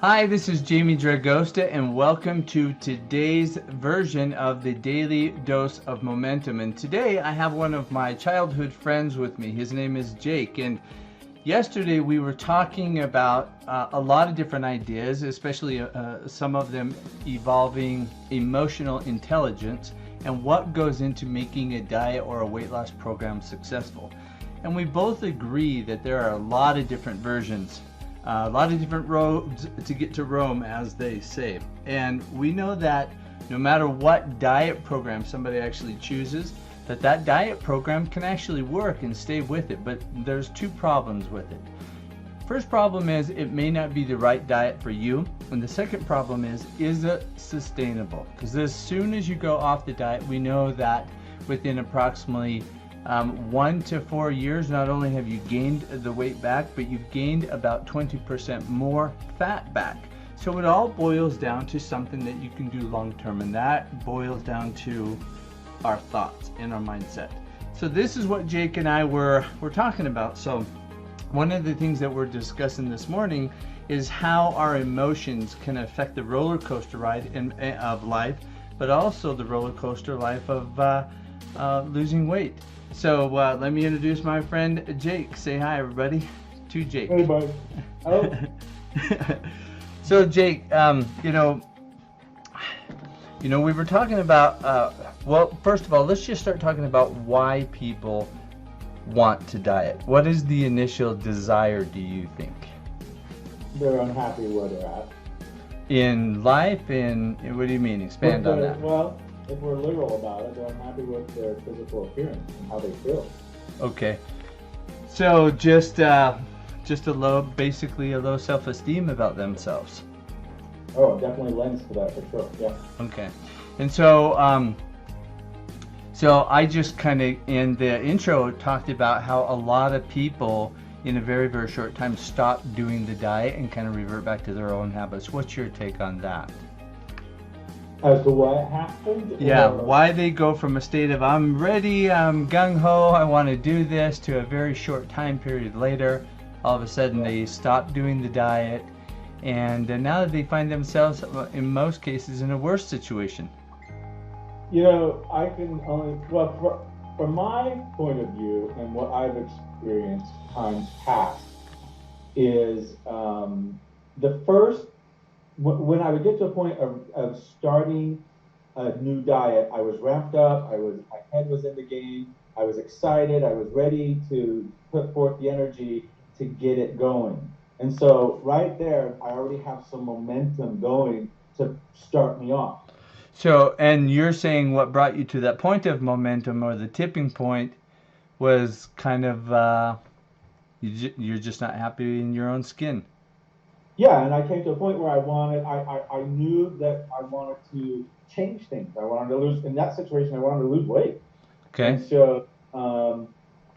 Hi, this is Jamey Dragostea, and welcome to today's version of the Daily Dose of Momentum. And today I have one of my childhood friends with me. His name is Jake. And yesterday we were talking about a lot of different ideas, especially some of them involving emotional intelligence and what goes into making a diet or a weight loss program successful. And we both agree that there are a lot of different versions, a lot of different roads to get to Rome, as they say. And we know that no matter what diet program somebody actually chooses, that diet program can actually work and stay with it. But there's two problems with it. First problem is it may not be the right diet for you. And the second problem is it sustainable? Because as soon as you go off the diet, we know that within approximately 1 to 4 years, not only have you gained the weight back, but you've gained about 20% more fat back. So it all boils down to something that you can do long term, and that boils down to our thoughts and our mindset. So this is what Jake and I were talking about. So one of the things that we're discussing this morning is how our emotions can affect the roller coaster ride of life, but also the roller coaster life of losing weight. So let me introduce my friend Jake. Say hi, everybody, to Jake. Hey, buddy. Oh. So Jake, we were talking about. Well, first of all, let's just start talking about why people want to diet. What is the initial desire, do you think? They're unhappy where they're at. In life, what do you mean? Expand on that. Well, if we're literal about it, they're unhappy with their physical appearance and how they feel. Okay. So just basically a low self-esteem about themselves. Oh, it definitely lends to that for sure. Yeah. Okay. And so so I just kind of in the intro talked about how a lot of people in a very, very short time stop doing the diet and kind of revert back to their own habits. What's your take on that? As to what happened? Yeah, why they go from a state of I'm ready, I'm gung-ho, I want to do this, to a very short time period later, all of a sudden they stop doing the diet, and now that they find themselves, in most cases, in a worse situation. I can only, from my point of view and what I've experienced times past is the first, when I would get to a point of starting a new diet, I was ramped up, my head was in the game, I was excited, I was ready to put forth the energy to get it going. And so right there, I already have some momentum going to start me off. So, and you're saying what brought you to that point of momentum, or the tipping point, was kind of, you're just not happy in your own skin. Yeah, and I came to a point where I knew that I wanted to change things. I wanted to lose, in that situation, I wanted to lose weight. Okay. And so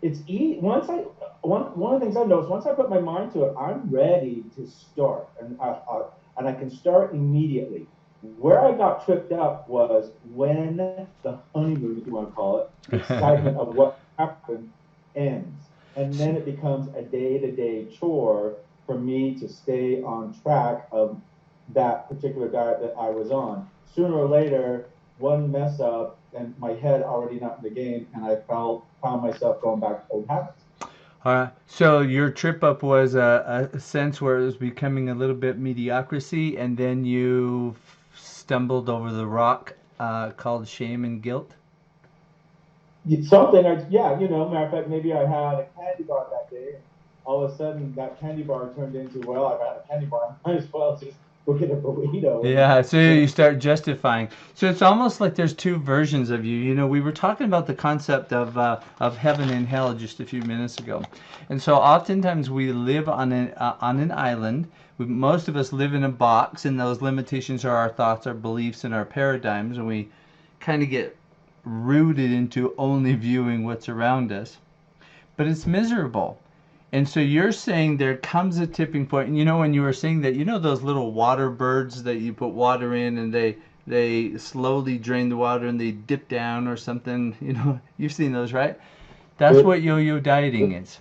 it's easy. One of the things I noticed, once I put my mind to it, I'm ready to start, and I can start immediately. Where I got tripped up was when the honeymoon, if you want to call it, the excitement of what happened ends. And then it becomes a day-to-day chore for me to stay on track of that particular diet that I was on. Sooner or later, one mess up and my head already not in the game, and I found myself going back to old habits. So your trip up was a sense where it was becoming a little bit mediocrity, and then you stumbled over the rock called shame and guilt? Something, matter of fact, maybe I had a candy bar that day, and all of a sudden that candy bar turned into, well, I've had a candy bar, I might as well just go get a burrito. Yeah, so you start justifying. So it's almost like there's two versions of you. We were talking about the concept of heaven and hell just a few minutes ago. And so oftentimes we live on an island. Most of us live in a box, and those limitations are our thoughts, our beliefs, and our paradigms, and we kind of get rooted into only viewing what's around us. But it's miserable. And so you're saying there comes a tipping point, and when you were saying that, those little water birds that you put water in and they slowly drain the water and they dip down or something, you've seen those, right? That's what yo-yo dieting is.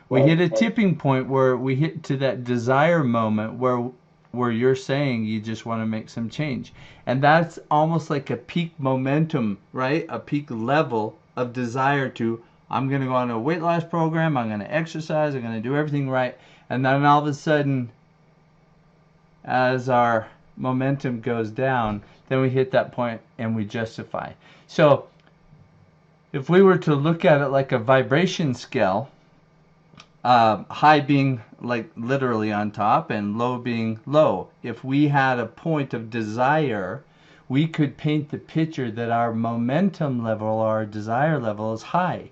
We hit a tipping point where we hit to that desire moment where where you're saying you just want to make some change. And that's almost like a peak momentum, right? A peak level of desire to, I'm going to go on a weight loss program, I'm going to exercise, I'm going to do everything right. And then all of a sudden, as our momentum goes down, then we hit that point and we justify. So if we were to look at it like a vibration scale, high being like literally on top and low being low. If we had a point of desire, we could paint the picture that our momentum level, our desire level is high.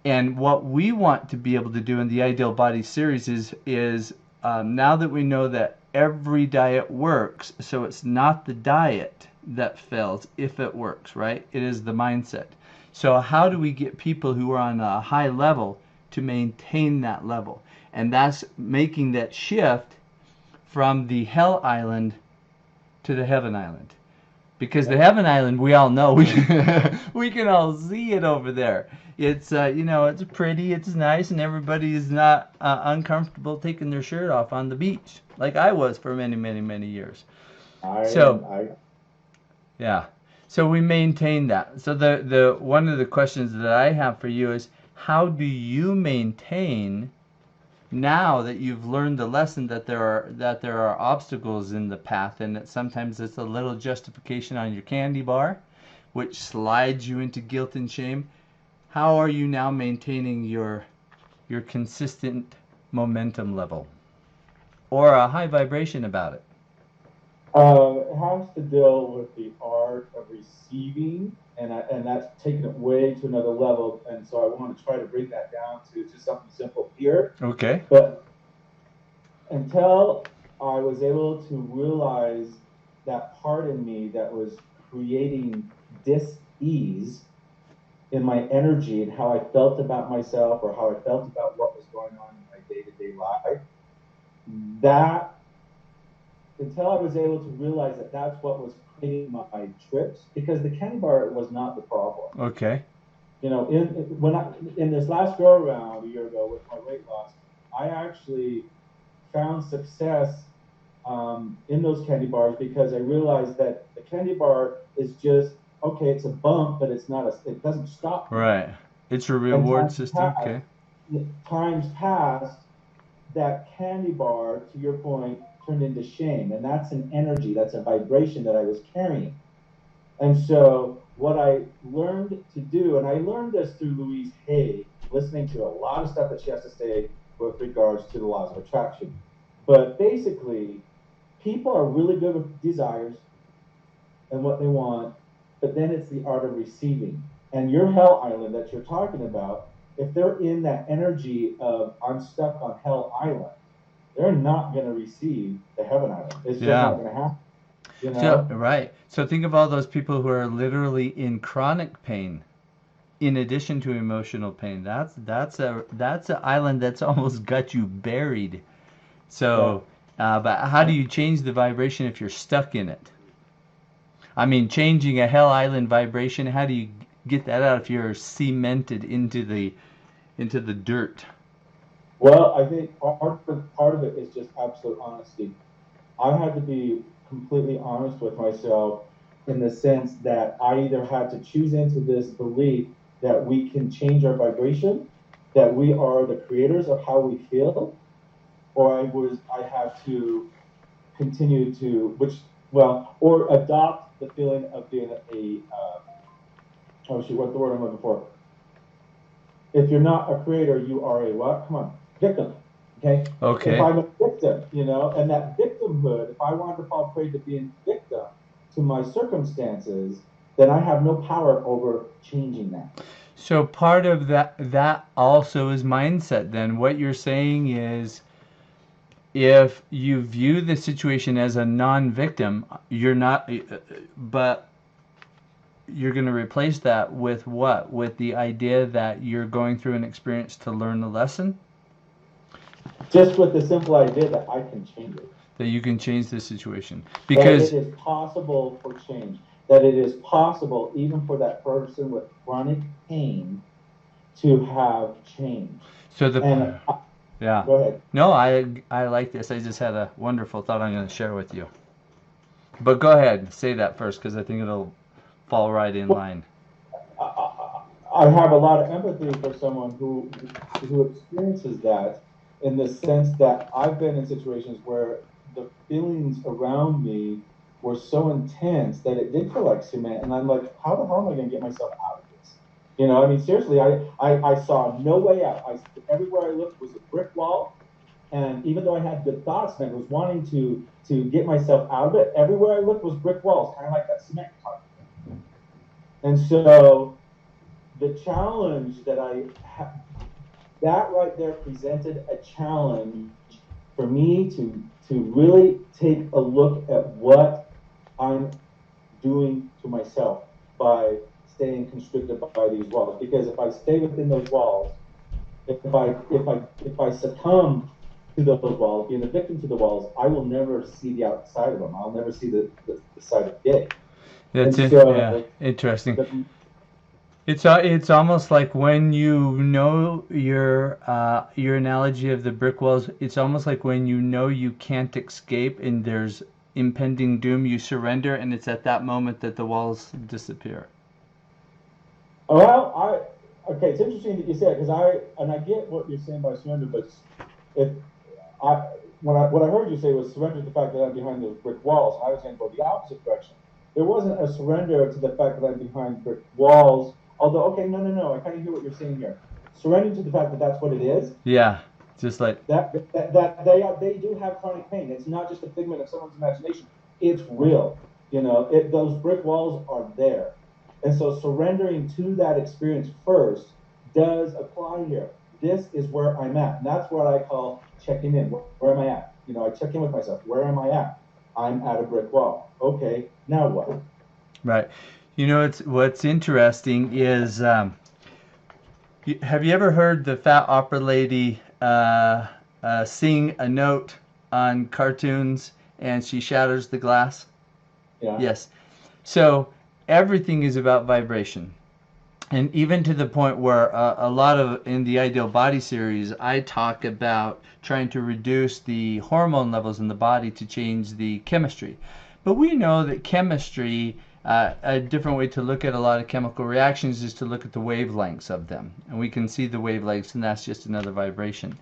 And what we want to be able to do in the Ideal Body series is now that we know that every diet works, so it's not the diet that fails if it works, right? It is the mindset. So how do we get people who are on a high level to maintain that level? And that's making that shift from the hell island to the heaven island. Because the heaven island, we all know, we can all see it over there. It's it's pretty, it's nice, and everybody is not uncomfortable taking their shirt off on the beach, like I was for many, many, many years. Yeah. So we maintain that. So the one of the questions that I have for you is, how do you maintain, now that you've learned the lesson that there are obstacles in the path, and that sometimes it's a little justification on your candy bar, which slides you into guilt and shame? How are you now maintaining your consistent momentum level, or a high vibration about it? It has to deal with the art of receiving, and that's taking it way to another level. And so I want to try to bring that down to just something simple here. Okay. But until I was able to realize that part in me that was creating dis-ease in my energy and how I felt about myself, or how I felt about what was going on in my day-to-day life, that until I was able to realize that that's what was creating my trips, because the candy bar was not the problem. Okay. In this last go around a year ago with my weight loss, I actually found success in those candy bars, because I realized that the candy bar is just, okay, it's a bump, but it's not it doesn't stop me. Right. It's a reward system. Okay. Times past, that candy bar, to your point, turned into shame, and that's an energy, that's a vibration that I was carrying. And so what I learned to do, and I learned this through Louise Hay, listening to a lot of stuff that she has to say with regards to the laws of attraction. But basically, people are really good with desires and what they want, but then it's the art of receiving. And your hell island that you're talking about, if they're in that energy of, I'm stuck on hell island, they're not going to receive the heaven island. It's just not going to happen. So, right. So think of all those people who are literally in chronic pain, in addition to emotional pain. That's an island that's almost got you buried. So, but how do you change the vibration if you're stuck in it? I mean, changing a hell island vibration, how do you get that out if you're cemented into the dirt? Well, I think part of it is just absolute honesty. I had to be completely honest with myself, in the sense that I either had to choose into this belief that we can change our vibration, that we are the creators of how we feel, or I had to continue to, or adopt the feeling of being what's the word I'm looking for? If you're not a creator, you are a what? Come on, victim. Okay. Okay. If I'm a victim, and that victimhood, if I wanted to fall prey to being victim to my circumstances, then I have no power over changing that. So part of that also is mindset. Then what you're saying is, if you view the situation as a non-victim, you're not, but you're going to replace that with what? With the idea that you're going through an experience to learn a lesson? Just with the simple idea that I can change it. That you can change the situation. Because that it is possible for change. That it is possible, even for that person with chronic pain, to have change. So Yeah. Go ahead. No, I like this. I just had a wonderful thought I'm going to share with you. But go ahead, say that first because I think it'll fall right in Well, line. I have a lot of empathy for someone who experiences that, in the sense that I've been in situations where the feelings around me were so intense that it did feel like cement, and I'm like, how the hell am I going to get myself out of this? I mean, seriously, I saw no way out. Everywhere I looked was a brick wall, and even though I had good thoughts and I was wanting to get myself out of it, everywhere I looked was brick walls, kind of like that cement carpet. And so the challenge that right there presented a challenge for me to really take a look at what I'm doing to myself by staying constricted by these walls. Because if I stay within those walls, if I succumb to those walls, being a victim to the walls, I will never see the outside of them. I'll never see the side of day. And That's it. Yeah, so interesting. the, It's almost like when you know your analogy of the brick walls. It's almost like when you know you can't escape and there's impending doom, you surrender, and it's at that moment that the walls disappear. well, okay, it's interesting that you said, because I get what you're saying by surrender, but if I what I heard you say was surrender to the fact that I'm behind those brick walls. I was going to go the opposite direction. There wasn't a surrender to the fact that I'm behind brick walls. Although, okay, no, I kind of hear what you're saying here. Surrender to the fact that that's what it is. Yeah, just like That they do have chronic pain. It's not just a figment of someone's imagination. It's real. Those brick walls are there, and so surrendering to that experience first does apply here. This is where I'm at. And that's what I call checking in. Where am I at? I check in with myself. Where am I at? I'm at a brick wall. Okay, now what? right. It's what's interesting is have you ever heard the fat opera lady sing a note on cartoons and she shatters the glass? Yeah. Yes. So everything is about vibration. And even to the point where a lot of in the Ideal Body series, I talk about trying to reduce the hormone levels in the body to change the chemistry. But we know that chemistry, a different way to look at a lot of chemical reactions is to look at the wavelengths of them. And we can see the wavelengths, and that's just another vibration.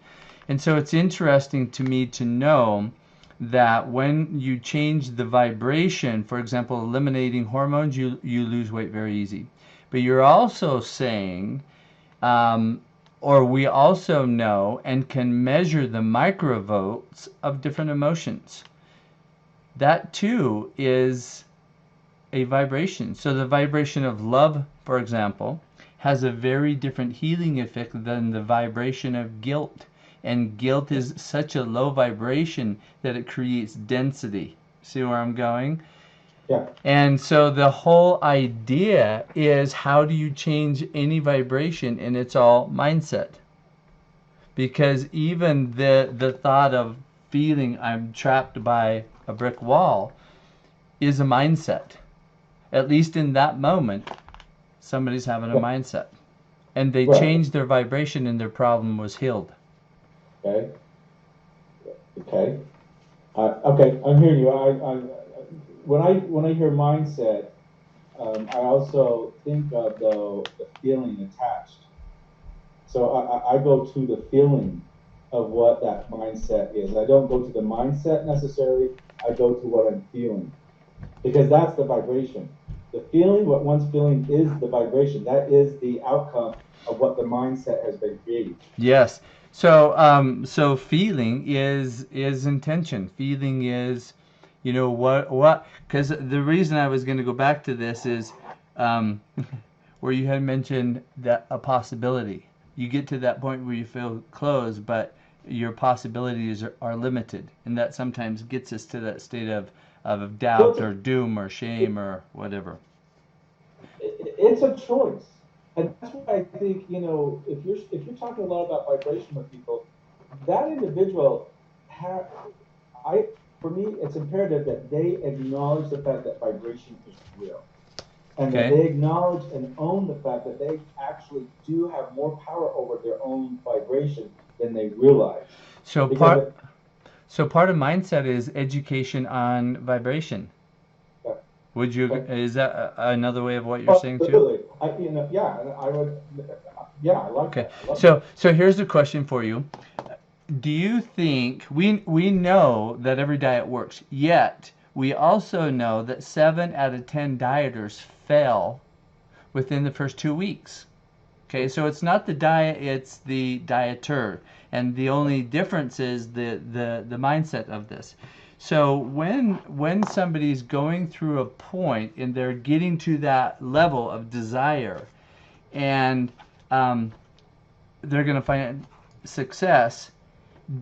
And so it's interesting to me to know that when you change the vibration, for example, eliminating hormones, you lose weight very easy. But you're also saying, or we also know and can measure the microvolts of different emotions. That too is a vibration. So the vibration of love, for example, has a very different healing effect than the vibration of guilt. And guilt is such a low vibration that it creates density. See where I'm going? Yeah. And so the whole idea is, how do you change any vibration? And it's all mindset. Because even the thought of feeling I'm trapped by a brick wall is a mindset. At least in that moment, somebody's having a Yeah. mindset. And they Right. changed their vibration and their problem was healed. Okay. Okay. Okay. I'm hearing you. When I hear mindset, I also think of the feeling attached. So I go to the feeling of what that mindset is. I don't go to the mindset necessarily. I go to what I'm feeling, because that's the vibration. The feeling, what one's feeling, is the vibration. That is the outcome of what the mindset has been creating. Yes. So feeling is intention. Feeling is, what? Because the reason I was going to go back to this is, um, where you had mentioned that a possibility. You get to that point where you feel closed, but your possibilities are limited, and that sometimes gets us to that state of Well, doubt or doom or shame or whatever. it's a choice, and that's why I think, if you're talking a lot about vibration with people, that individual ha- I for me, it's imperative that they acknowledge the fact that vibration is real, and that Okay. they acknowledge and own the fact that they actually do have more power over their own vibration than they realize. So Because part of mindset is education on vibration. yeah, Would you? okay. Is that another way of what you're saying too? Absolutely. Yeah, and I would, yeah, I like Okay. that. I love that. So here's the question for you. Do you think we know that every diet works, yet we also know that 7 out of 10 dieters fail within the first 2 weeks? Okay, so it's not the diet, it's the dieter. And the only difference is the mindset of this. So when somebody's going through a point and they're getting to that level of desire, and um, they're going to find success,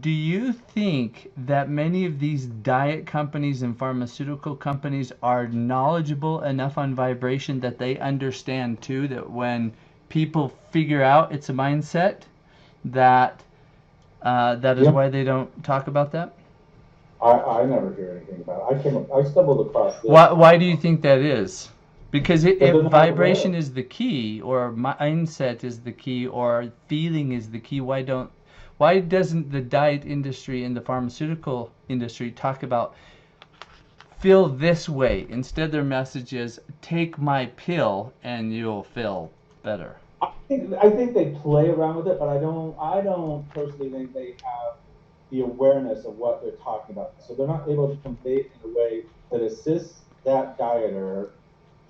do you think that many of these diet companies and pharmaceutical companies are knowledgeable enough on vibration that they understand too that when people figure out it's a mindset, that that is Yeah, why they don't talk about that? I never hear anything about it. I stumbled across this. Why do you think that is? Because Because if they're not aware. vibration is the key, or mindset is the key, or feeling is the key, why doesn't the diet industry and the pharmaceutical industry talk about feel this way? Instead, their message is take my pill and you'll feel better. I think they play around with it, but I don't personally think they have the awareness of what they're talking about. So they're not able to convey it in a way that assists that dieter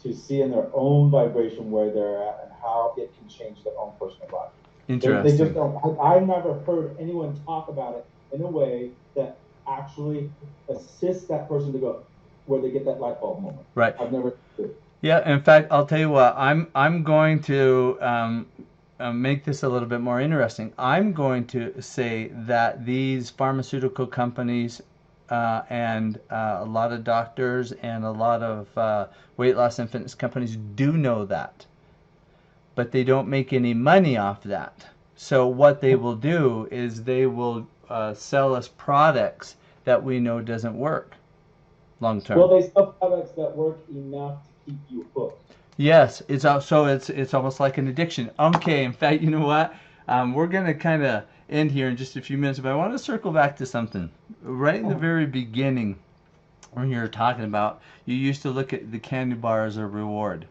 to see in their own vibration where they're at and how it can change their own personal life. They just Interesting. don't. I've never heard anyone talk about it in a way that actually assists that person to go where they get that light bulb moment. Right. I've never heard it. Yeah. In fact, I'll tell you what. I'm going to make this a little bit more interesting. I'm going to say that these pharmaceutical companies and a lot of doctors and a lot of weight loss and fitness companies do know that, but they don't make any money off that. So what they will do is they will sell us products that we know doesn't work long Well, term. they sell products that work enough to keep you hooked. Yes, it's almost like an addiction. Okay, in fact, you know what? We're gonna kind of end here in just a few minutes, but I want to circle back to something right in the very beginning when you were talking about you used to look at the candy bar as a reward.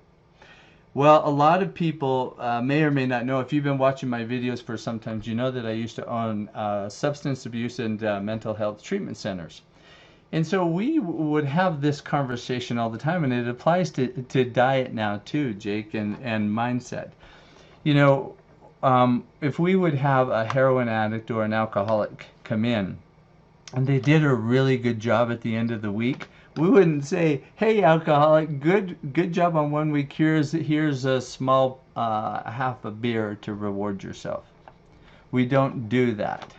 Well, a lot of people may or may not know. If you've been watching my videos for some time, you know that I used to own substance abuse and mental health treatment centers. And so we would have this conversation all the time, and it applies to diet now too, Jake, and mindset. You know, if we would have a heroin addict or an alcoholic come in, and they did a really good job at the end of the week, we wouldn't say, "Hey, alcoholic, good job on 1 week. Here's a small half a beer to reward yourself." We don't do that.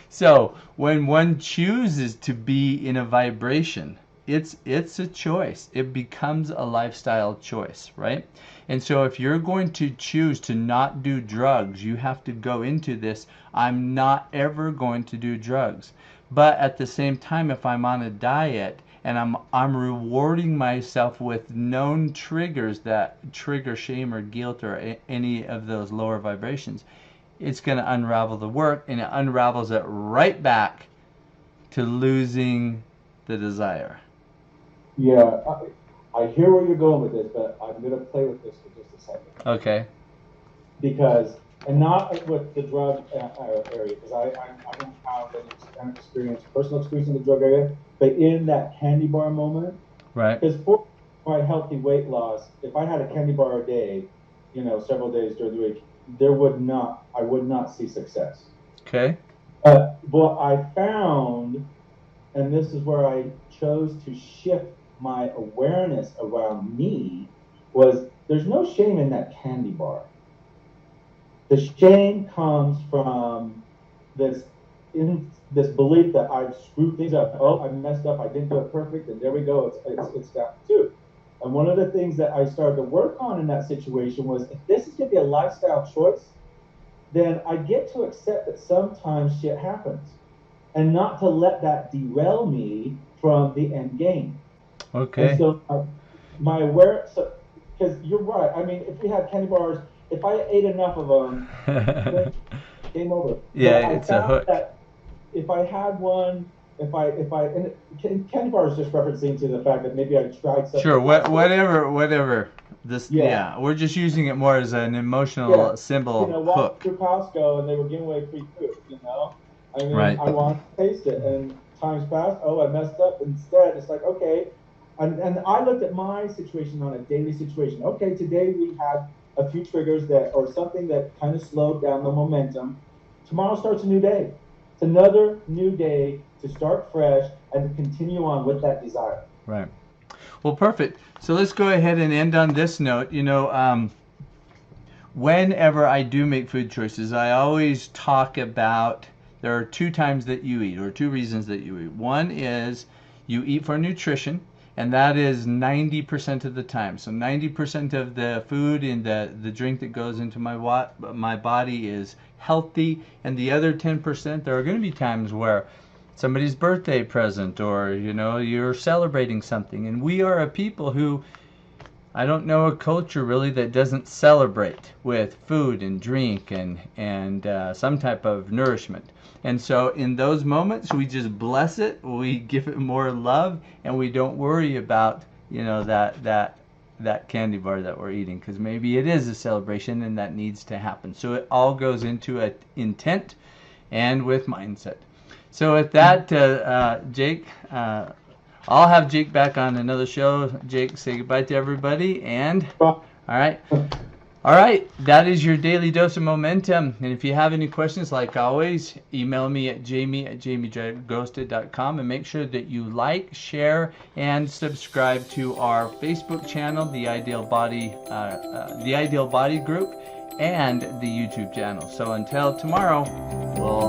So when one chooses to be in a vibration, it's a choice. It becomes a lifestyle choice, right? And so if you're going to choose to not do drugs, you have to go into this, I'm not ever going to do drugs. But at the same time, if I'm on a diet and I'm rewarding myself with known triggers that trigger shame or guilt or any of those lower vibrations, it's going to unravel the work, and it unravels it right back to losing the desire. Yeah, I hear where you're going with this, but I'm going to play with this for just a second. Okay. Because, and not with the drug area, because I don't have any experience, personal experience in the drug area, but in that candy bar moment, Right. because for my healthy weight loss, if I had a candy bar a day, several days during the week, I would not see success. Okay. But what I found, and this is where I chose to shift my awareness around me, was there's no shame in that candy bar. The shame comes from this this belief that I've screwed things up. Oh, I messed up. I didn't do it perfect, and there we go. It's down to 2. And one of the things that I started to work on in that situation was, if this is going to be a lifestyle choice, then I get to accept that sometimes shit happens, and not to let that derail me from the end game. And Okay. so my aware, so because you're right. I mean, if we had candy bars, if I ate enough of them, game over. Yeah, But I it's a found hook. that if I had one, and candy bar is just referencing to the fact that maybe I tried something. Sure, whatever. This, Yeah. we're just using it more as an emotional Yeah. symbol Walking hook. through Costco and they were giving away free food, I mean, Right. I wanted to taste it, and times passed. Oh, I messed up. Instead, it's like, okay. And I looked at my situation on a daily situation. Okay, today we had a few triggers or something that kind of slowed down the momentum. Tomorrow starts a new day. It's another new day to start fresh and to continue on with that desire. Right. Well, perfect. So let's go ahead and end on this note. Whenever I do make food choices, I always talk about there are two times that you eat, or two reasons that you eat. One is you eat for nutrition, and that is 90% of the time. So 90% of the food and the drink that goes into my body is healthy, and the other 10%, there are going to be times where somebody's birthday present, or you're celebrating something, and we are a people who, I don't know a culture really that doesn't celebrate with food and drink and some type of nourishment. And so in those moments, we just bless it, we give it more love, and we don't worry about that candy bar that we're eating, because maybe it is a celebration and that needs to happen. So it all goes into an intent and with mindset. So with that, Jake, I'll have Jake back on another show. Jake, say goodbye to everybody. And all right, that is your daily dose of momentum. And if you have any questions, like always, email me at jamey@jameydragostea.com, and make sure that you like, share, and subscribe to our Facebook channel, the Ideal Body Group, and the YouTube channel. So until tomorrow, we'll